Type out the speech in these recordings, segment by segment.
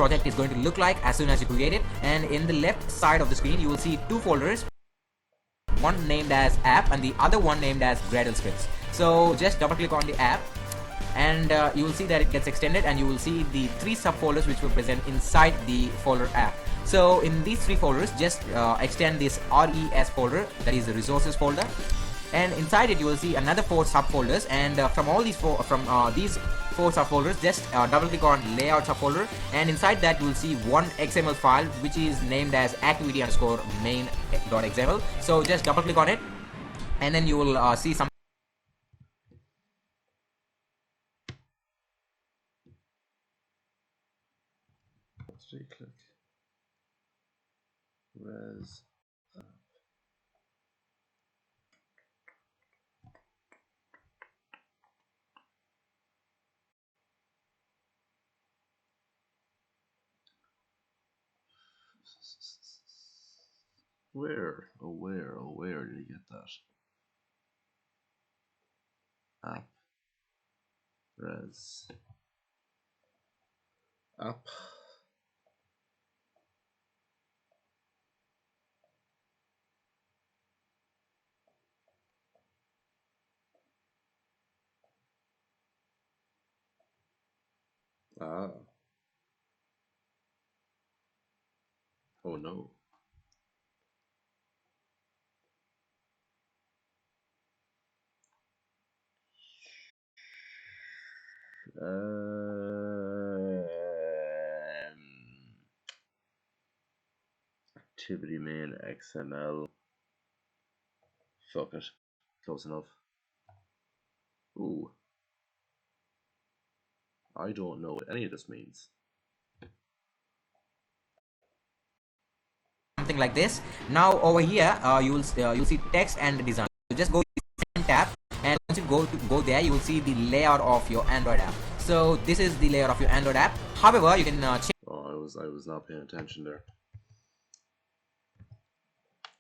project is going to look like as soon as you create it. And in the left side of the screen, you will see two folders, one named as app and the other one named as Gradle scripts. So just double click on the app, and you will see that it gets extended, and you will see the three subfolders which will present inside the folder app. So in these three folders, just extend this res folder, that is the resources folder, and inside it you will see another four subfolders. And from these four subfolders, just double click on layout subfolder, and inside that you will see one XML file which is named as activity_main.xml. So just double click on it, and then you will see some. Three click res app. Where did you get that? App res app. Ah. Oh no. Activity main XML. Fuck it. Close enough. Ooh. I don't know what any of this means. Something like this. Now over here, you'll see text and design. So just go to the design tab, and once you go there, you will see the layout of your Android app. So this is the layout of your Android app. However, you can change. Oh, I was not paying attention there.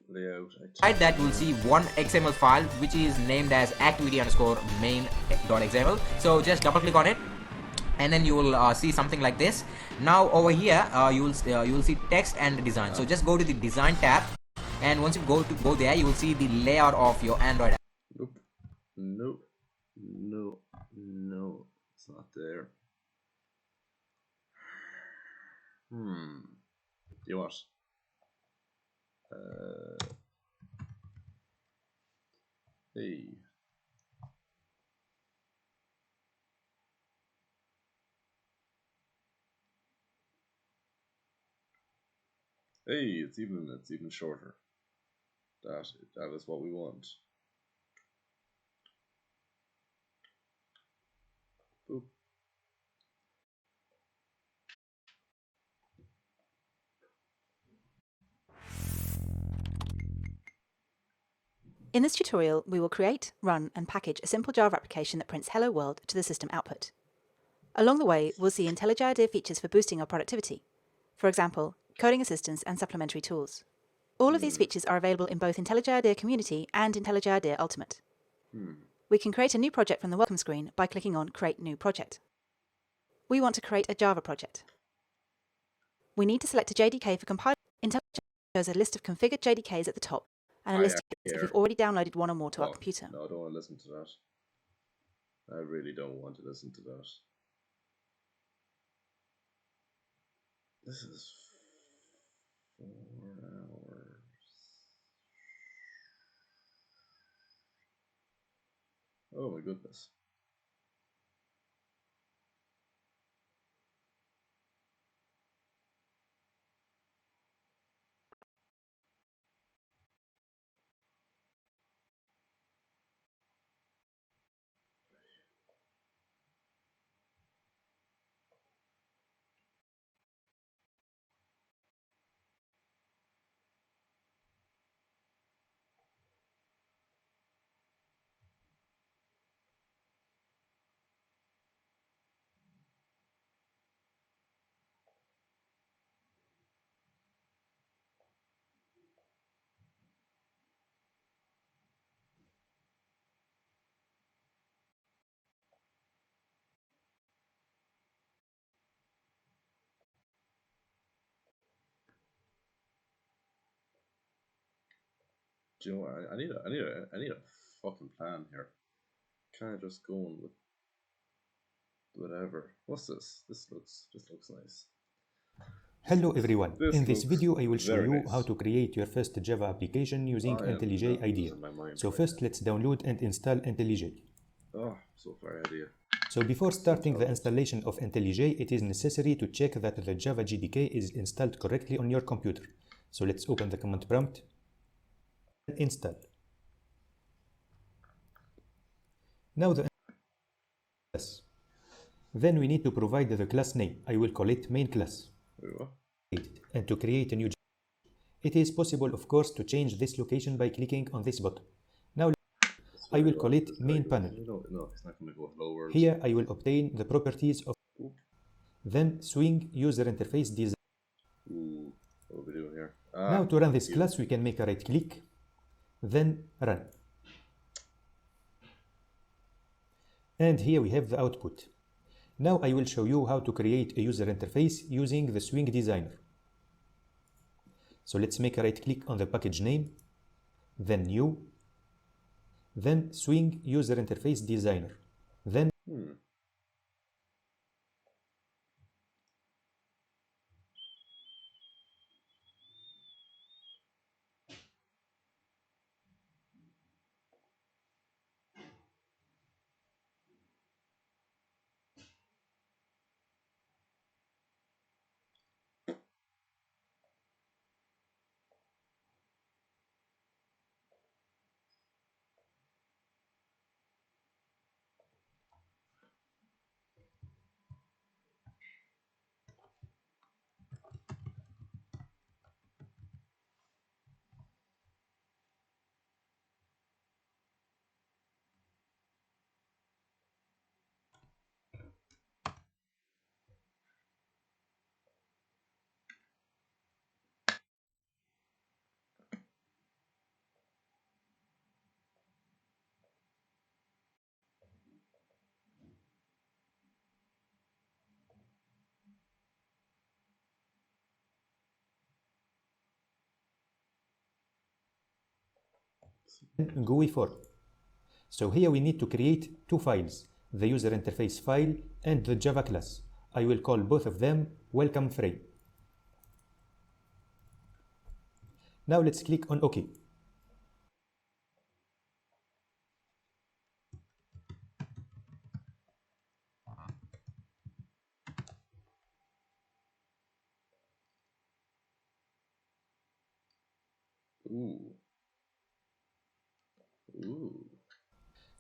Layout. Inside that you will see one XML file which is named as activity_main.xml. So just double click on it, and then you will see something like this. Now over here, you will see text and design. So just go to the design tab, and once you go there, you will see the layout of your Android app. Nope. No, it's not there. You what? Hey. Hey, it's even shorter. That is what we want. Boop. In this tutorial, we will create, run, and package a simple Java application that prints Hello World to the system output. Along the way, we'll see IntelliJ IDEA features for boosting our productivity. For example, coding assistance and supplementary tools. All of these features are available in both IntelliJ IDEA Community and IntelliJ IDEA Ultimate. We can create a new project from the welcome screen by clicking on Create New Project. We want to create a Java project. We need to select a JDK for compiling. IntelliJ shows a list of configured JDKs at the top, and a list of if we've already downloaded one or more to our computer. No, I don't want to listen to that. I really don't want to listen to that. This is 4 hours. Oh my goodness. Do you know what? I need a fucking plan here. Can't just go on with whatever. What's this? This looks nice. Hello everyone, in this video I will show very you nice. how to create your first Java application using IntelliJ IDEA. So first let's download and install IntelliJ. Oh, so far IDEA. So before starting the installation of IntelliJ, it is necessary to check that the Java JDK is installed correctly on your computer. So let's open the command prompt and install. Now the class. Then we need to provide the class name. I will call it main class. Wait, what? And to create a new it is possible, of course, to change this location by clicking on this button. Now I will call it main panel. No, it's not going to go lower. Here I will obtain the properties of then swing user interface design. Ooh, what are we doing here? Now to run this class we can make a right click, then run. And here we have the output. Now I will show you how to create a user interface using the Swing Designer. So let's make a right click on the package name, then New, then Swing User Interface Designer, then GUI form. So here we need to create two files, the user interface file and the Java class. I will call both of them welcome frame. Now let's click on OK. Ooh.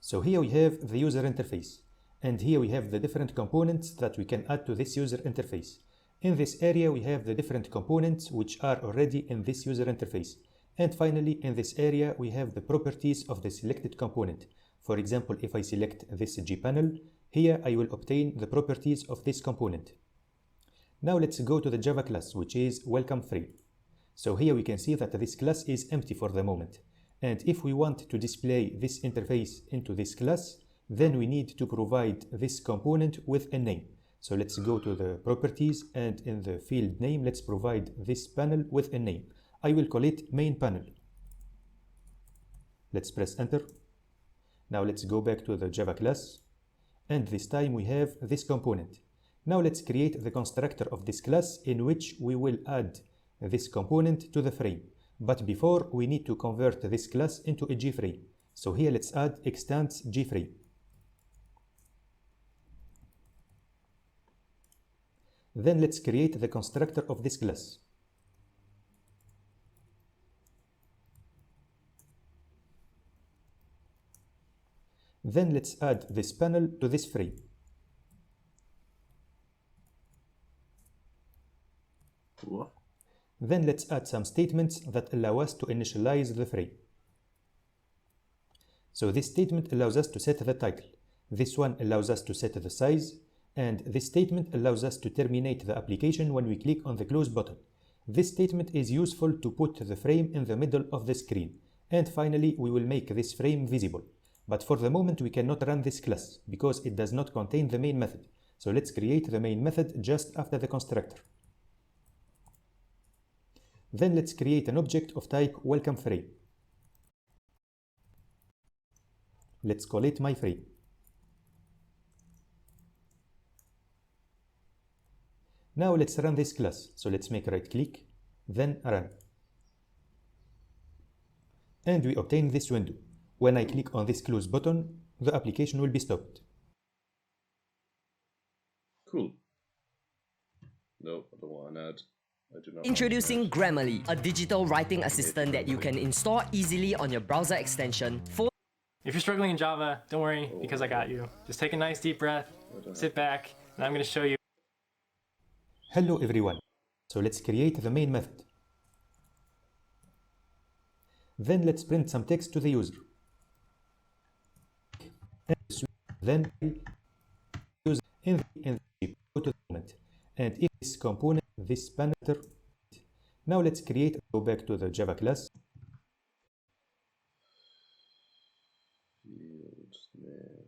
So here we have the user interface, and here we have the different components that we can add to this user interface. In this area we have the different components which are already in this user interface. And finally in this area we have the properties of the selected component. For example, if I select this gPanel, here I will obtain the properties of this component. Now let's go to the Java class, which is welcome frame. So here we can see that this class is empty for the moment. And if we want to display this interface into this class, then we need to provide this component with a name. So let's go to the properties, and in the field name, let's provide this panel with a name. I will call it main panel. Let's press enter. Now let's go back to the Java class. And this time we have this component. Now let's create the constructor of this class in which we will add this component to the frame. But before, we need to convert this class into a gframe. So here let's add extends gframe. Then let's create the constructor of this class. Then let's add this panel to this frame. What? Then let's add some statements that allow us to initialize the frame. So this statement allows us to set the title. This one allows us to set the size. And this statement allows us to terminate the application when we click on the close button. This statement is useful to put the frame in the middle of the screen. And finally, we will make this frame visible. But for the moment, we cannot run this class because it does not contain the main method. So let's create the main method just after the constructor. Then let's create an object of type welcome frame. Let's call it my frame. Now let's run this class. So let's make right click, then run. And we obtain this window. When I click on this close button, the application will be stopped. Cool. No, I don't want an ad. I do not. Introducing Grammarly, a digital writing assistant that you can install easily on your browser extension. If you're struggling in Java, don't worry, because I got you. Just take a nice deep breath, sit back, and I'm going to show you. Hello everyone. So let's create the main method. Then let's print some text to the user. Then use in the go to the component. And if this component, this panel. Now let's go back to the Java class. Field name.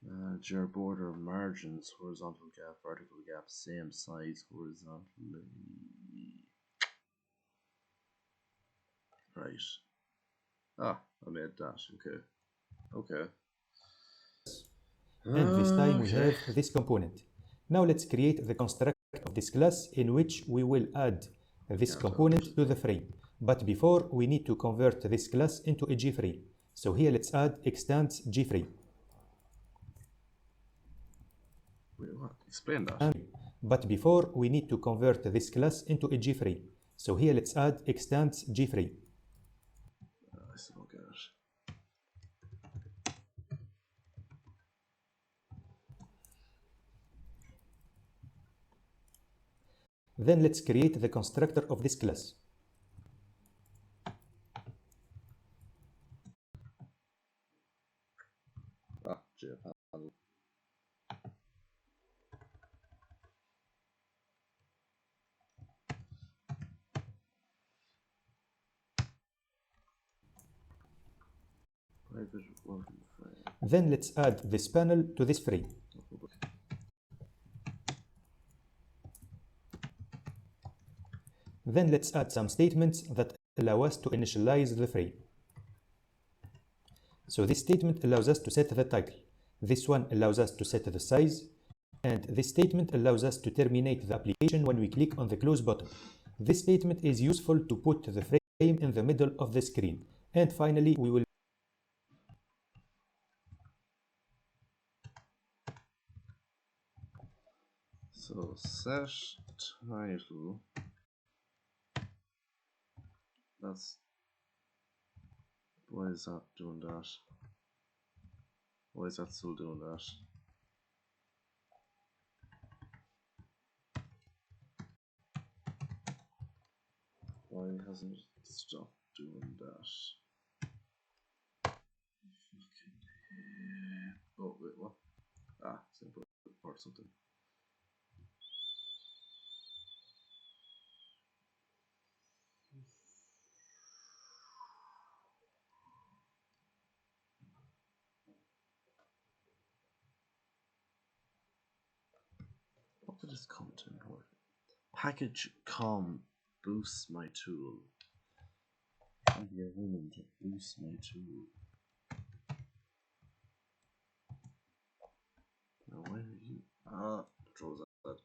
Manage your border margins, horizontal gap, vertical gap, same size horizontally. Right. Ah, I made that. Okay. Okay. And this time we have this component. Now let's create the constructor of this class in which we will add this component to the frame. But before, we need to convert this class into a gframe. So here let's add extends gframe. Wait, what? Explain that. But before, we need to convert this class into a gframe. So here let's add extends gframe. I still don't get it. Then let's create the constructor of this class. Ah, JPanel. Private working frame. Then let's add this panel to this frame. Then let's add some statements that allow us to initialize the frame. So this statement allows us to set the title. This one allows us to set the size. And this statement allows us to terminate the application when we click on the close button. This statement is useful to put the frame in the middle of the screen. And finally, we will So set title. That's, why is that doing that? Why is that still doing that? Why hasn't it stopped doing that? Oh wait, what? Ah, simple or something. What did this content work? Package com boosts my tool. And you're willing to boost my tool. Now why are you controls that?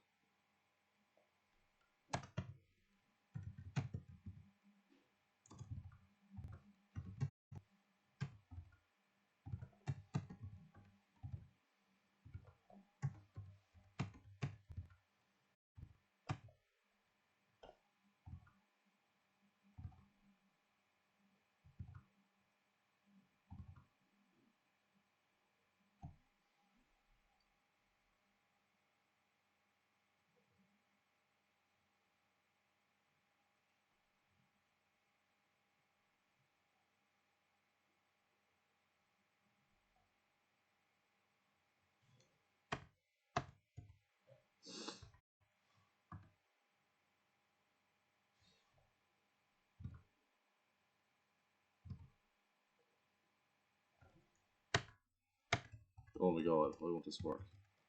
Oh my god, why won't this work?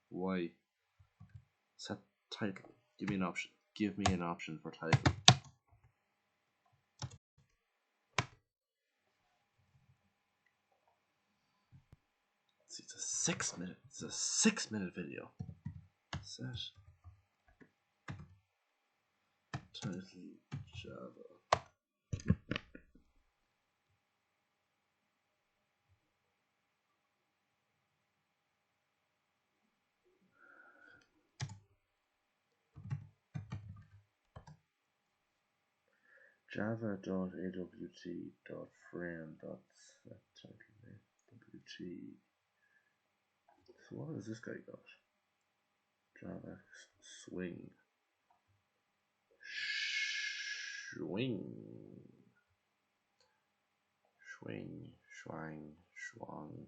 Why? Set title. Give me an option. give me an option for title. See, it's a 6 minute. It's a 6 minute video. Set title Java. Java.awt.frame.setTitle.wt. So what has this guy got? Java swing. Swing. Swing. Schwang. Schwang.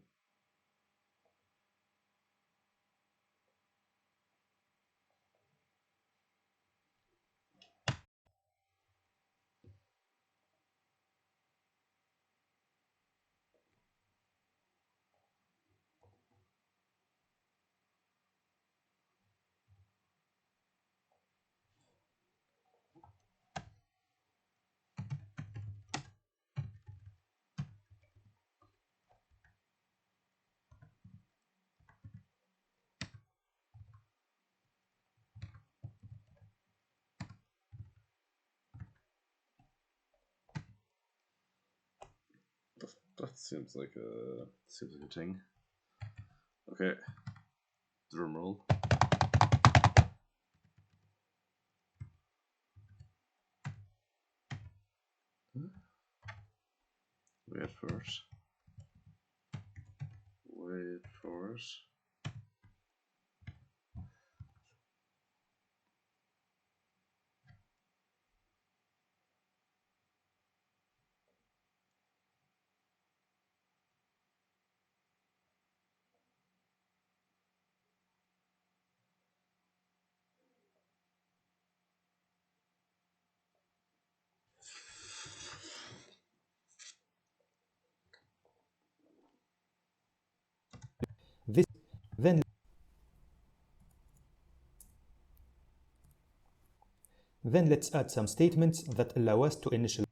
That seems like a thing. Okay. Drum roll. Wait for it. Wait for it. This then let's add some statements that allow us to initialize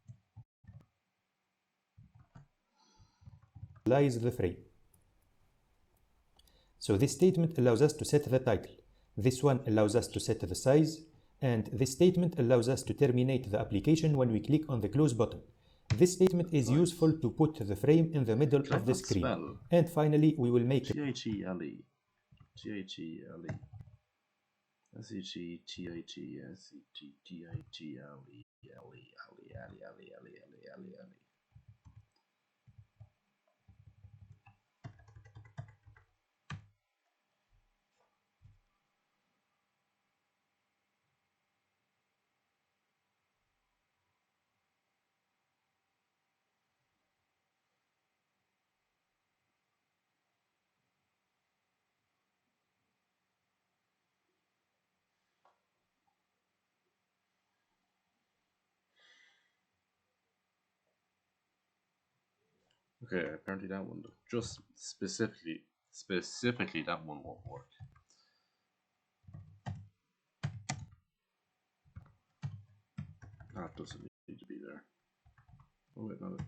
the frame. So this statement allows us to set the title. This one allows us to set the size, and this statement allows us to terminate the application when we click on the close button. This statement is useful to put the frame in the middle of the screen. Spell? And finally, we will make T-I-T-L-E. T-I-T-L-E. S-E-T-T-I-T-L-E. Okay, apparently that one, just specifically that one won't work. That doesn't need to be there. Oh wait, not it.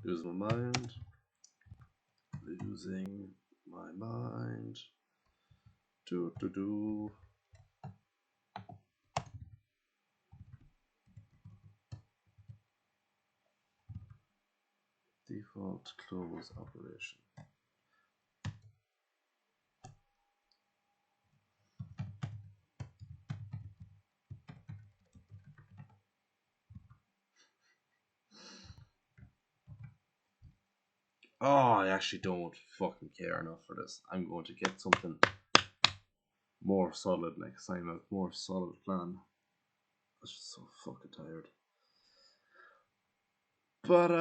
Losing my mind. Losing my mind. Do. Default close operation. Oh, I actually don't fucking care enough for this. I'm going to get something more solid next time, a more solid plan. I'm just so fucking tired. Bye.